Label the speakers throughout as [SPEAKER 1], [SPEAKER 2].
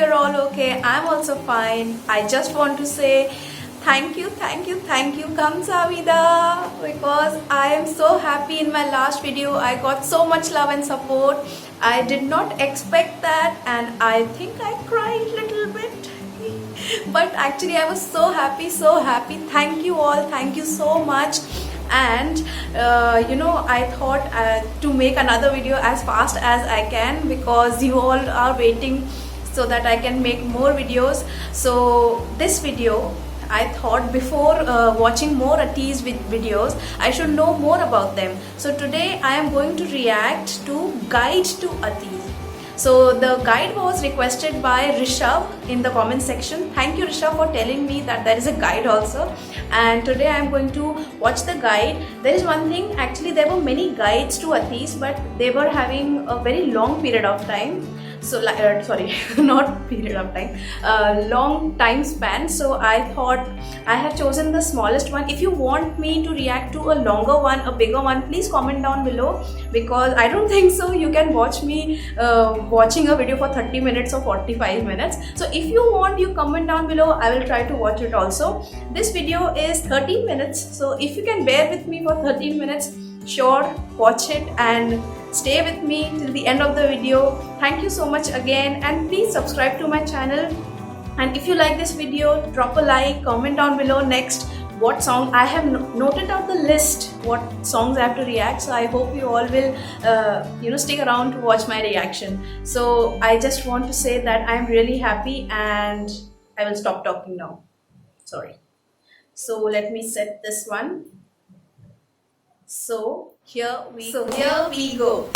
[SPEAKER 1] you're all okay. I'm also fine. I just want to say thank you, Kamsahamnida, because I am so happy. In my last video I got so much love and support. I did not expect that, and I think I cried a little bit. But actually I was so happy, so happy. Thank you all, thank you so much. And I thought to make another video as fast as I can, because you all are waiting so that I can make more videos. So this video, I thought before watching more Ati's videos, I should know more about them. So today I am going to react to Guide to Ati. So the guide was requested by Rishabh in the comment section. Thank you, Rishabh, for telling me that there is a guide also. And today I am going to watch the guide. There is one thing, actually there were many guides to Atis, but they were having a very long period of time. So sorry, not period of time, long time span. So I thought I have chosen the smallest one. If you want me to react to a longer one, a bigger one, please comment down below, because I don't think so you can watch me watching a video for 30 minutes or 45 minutes. So if you want, you comment down below. I will try to watch it also. This video is 13 minutes, so if you can bear with me for 13 minutes, sure, watch it and stay with me till the end of the video. Thank you so much again, and please subscribe to my channel. And if you like this video, drop a like, comment down below next what song. I have noted out the list what songs I have to react, so I hope you all will stick around to watch my reaction. So I just want to say that I am really happy, and I will stop talking now. Sorry. So let me set this one. So here we go.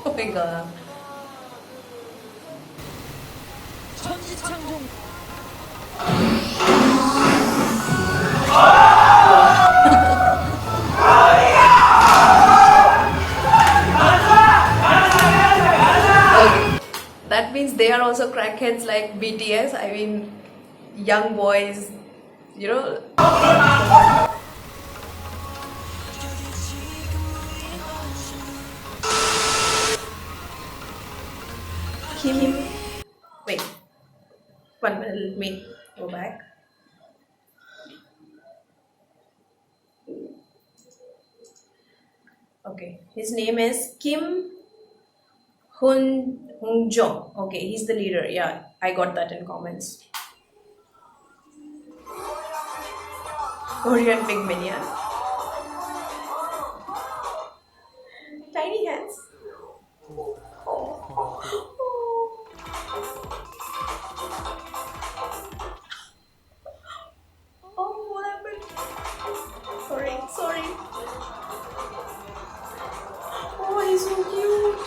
[SPEAKER 1] Oh my god. That means they are also crackheads like BTS. I mean, young boys, you know. Kim. Wait. 1 minute, let me go back. Okay, his name is Kim Hoon Jong. Okay, he's the leader. Yeah, I got that in comments. Korean big minion. Tiny hands. Oh, what happened? Sorry. Oh, he's so cute.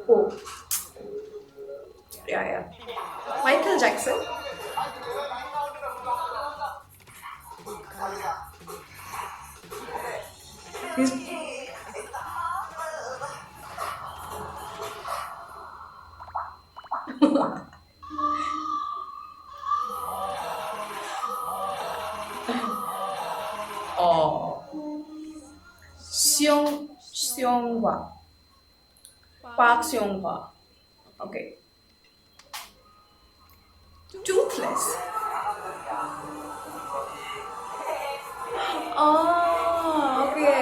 [SPEAKER 1] Oh, yeah. Michael Jackson. He's oh, Seonghwa. Park Seonghwa. Okay. Toothless. Oh, okay.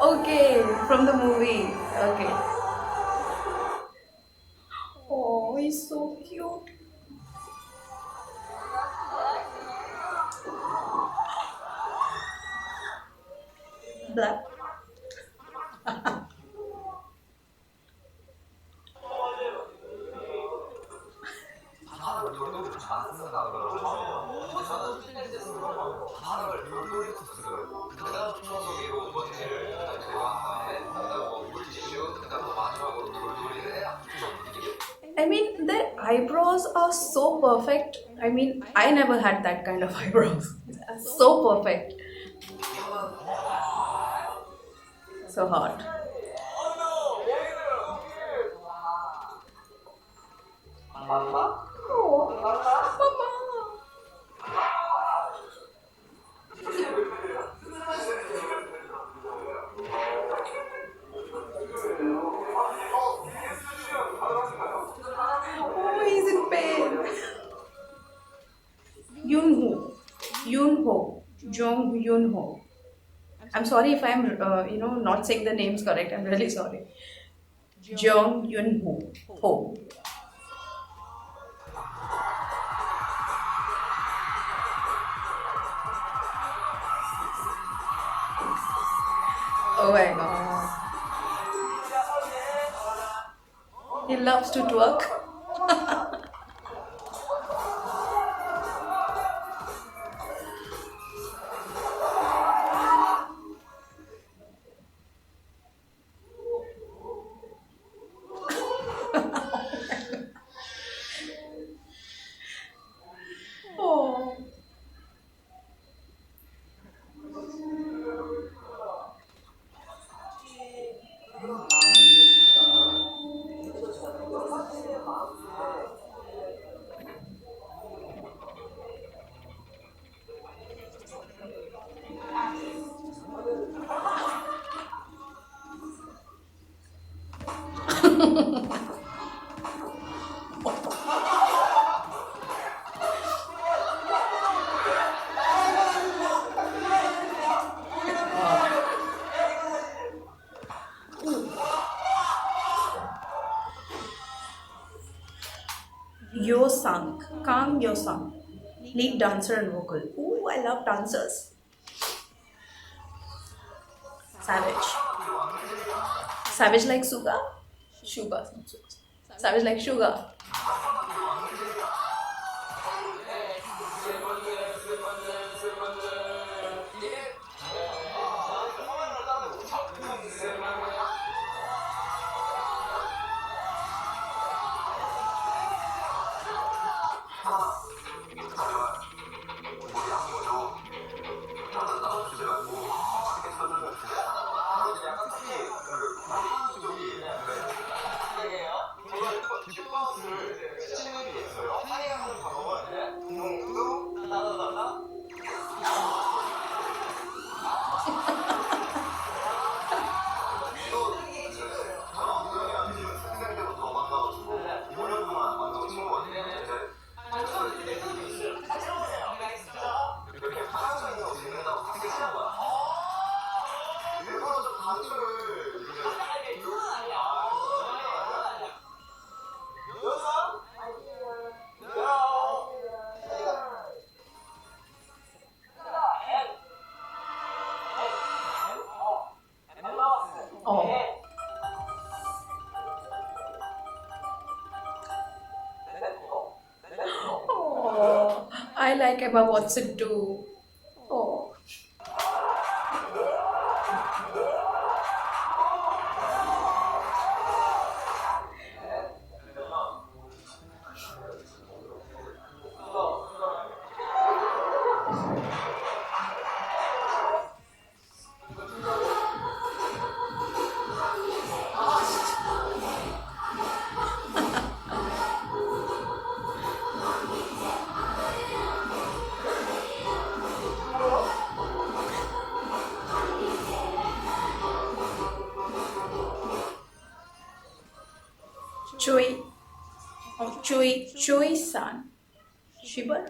[SPEAKER 1] Okay, from the movie. Okay. Oh, he's so cute. Black. I mean, their eyebrows are so perfect. I mean, I never had that kind of eyebrows. So perfect. So hot. Mama. Oh, he's in pain. Yunho. Yunho. Jong Yunho. I'm sorry if I'm, not saying the names correct. I'm really sorry. Jong Yunho. Ho. Oh my god. He loves to twerk. Oh. Yo Sang. Kang Yo Sang. Lead dancer and vocal. Ooh, I love dancers. Savage. Savage like Suga? Suga. Savage like Sugar. Oh. Oh. I like Emma Watson too. Oh. Choi. Oh, Choi San. Shiba.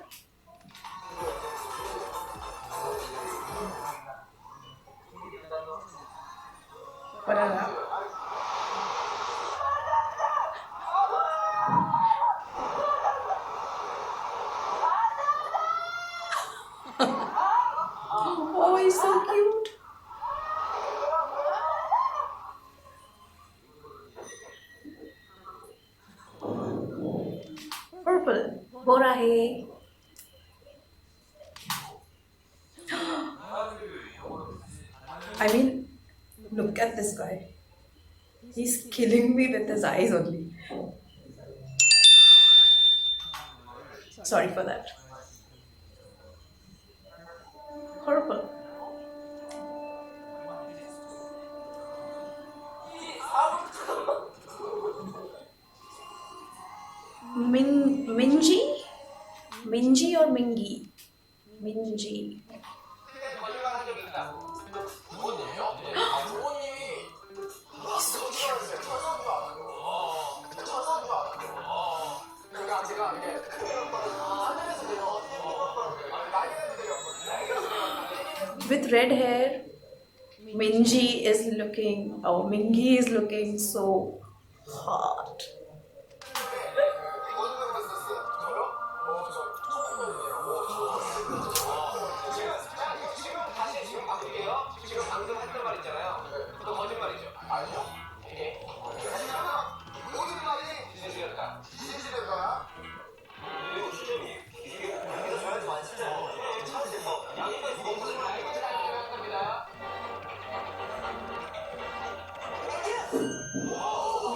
[SPEAKER 1] Whatever. Oh, he's so cute. Purple. हो रहा है. I mean, look at this guy. He's killing me with his eyes only. Sorry for that. Horrible. Minji? Minji or Mingi? Minji. With red hair, Mingi is looking so hot.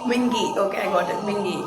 [SPEAKER 1] Mingi. Okay, I got it. Mingi.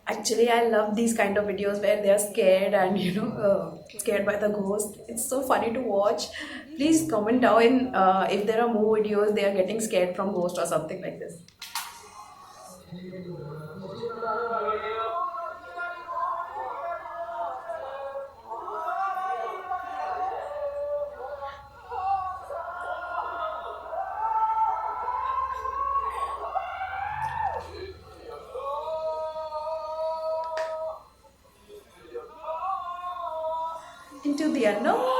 [SPEAKER 1] Actually, I love these kind of videos where they are scared and scared by the ghost. It's so funny to watch. Please comment down if there are more videos they are getting scared from ghost or something like this. Into the unknown.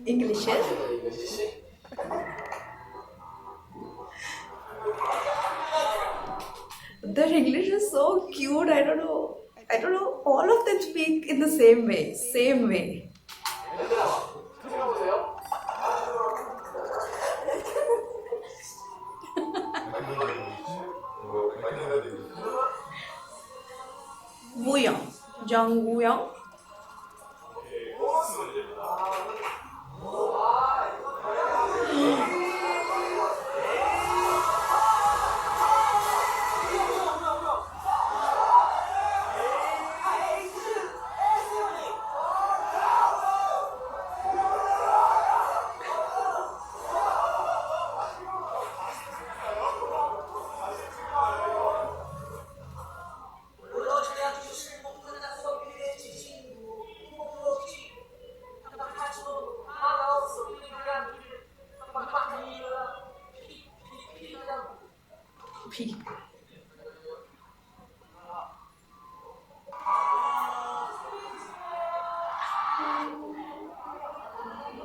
[SPEAKER 1] English. Their English is so cute. I don't know. All of them speak in the same way. Same way. Wuyang. Jang Wuyang. P.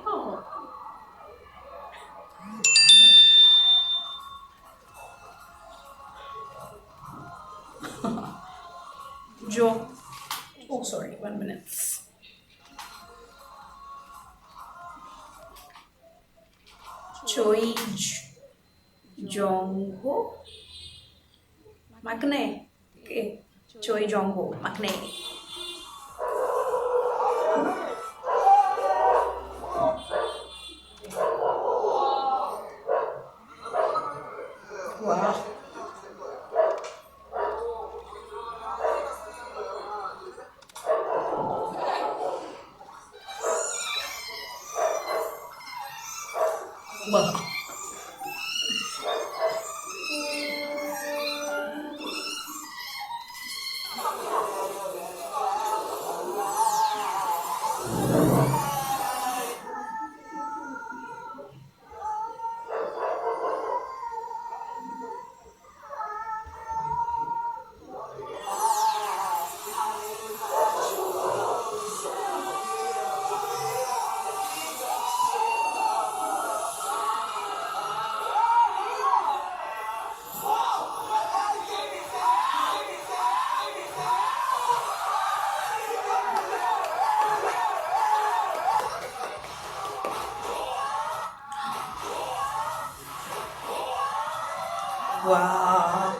[SPEAKER 1] Oh. Jo. Oh, sorry. 1 minute. Choi Jongho Maknae. Okay. Choi Jongho Maknae. Wow. Wow. Wow.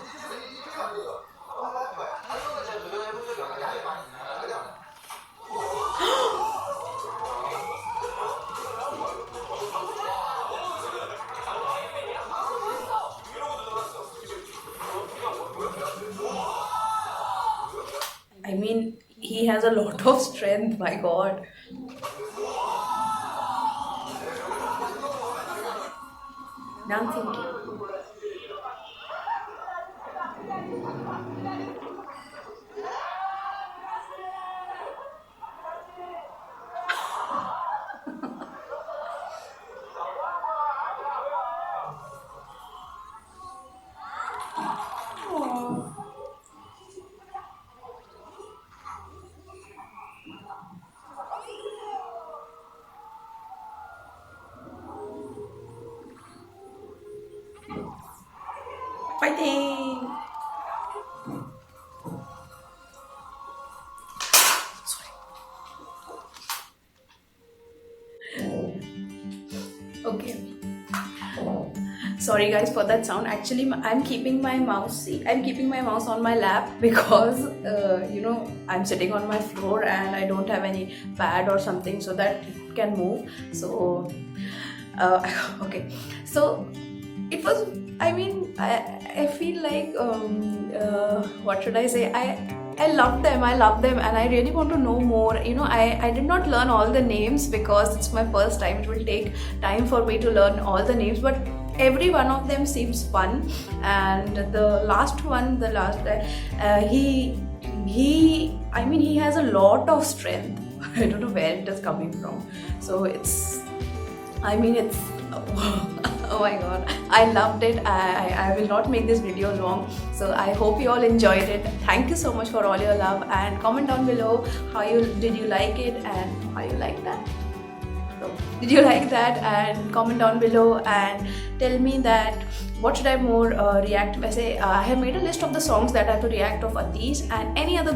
[SPEAKER 1] I mean, he has a lot of strength, my God. Now I'm thinking. Fighting! Okay. Sorry guys for that sound. Actually, I'm keeping my mouse. See, I'm keeping my mouse on my lap because I'm sitting on my floor and I don't have any pad or something so that it can move. So, okay. So it was. I mean, I feel like what should I say? I love them, and I really want to know more. I did not learn all the names because it's my first time. It will take time for me to learn all the names, but every one of them seems fun. And the last one, he has a lot of strength. I don't know where it is coming from. So it's oh my god, I loved it. I will not make this video long, so I hope you all enjoyed it. Thank you so much for all your love, and comment down below did you like it and how you like that. So, did you like that? And comment down below and tell me that what should I more react. I have made a list of the songs that I have to react of Atish and any other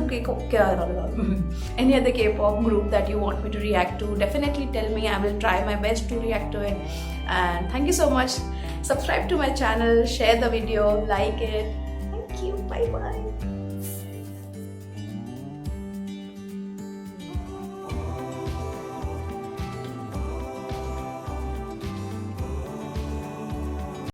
[SPEAKER 1] any other K-pop group that you want me to react to. Definitely tell me. I will try my best to react to it. And thank you so much. Subscribe to my channel, share the video, like it. Thank you. Bye bye.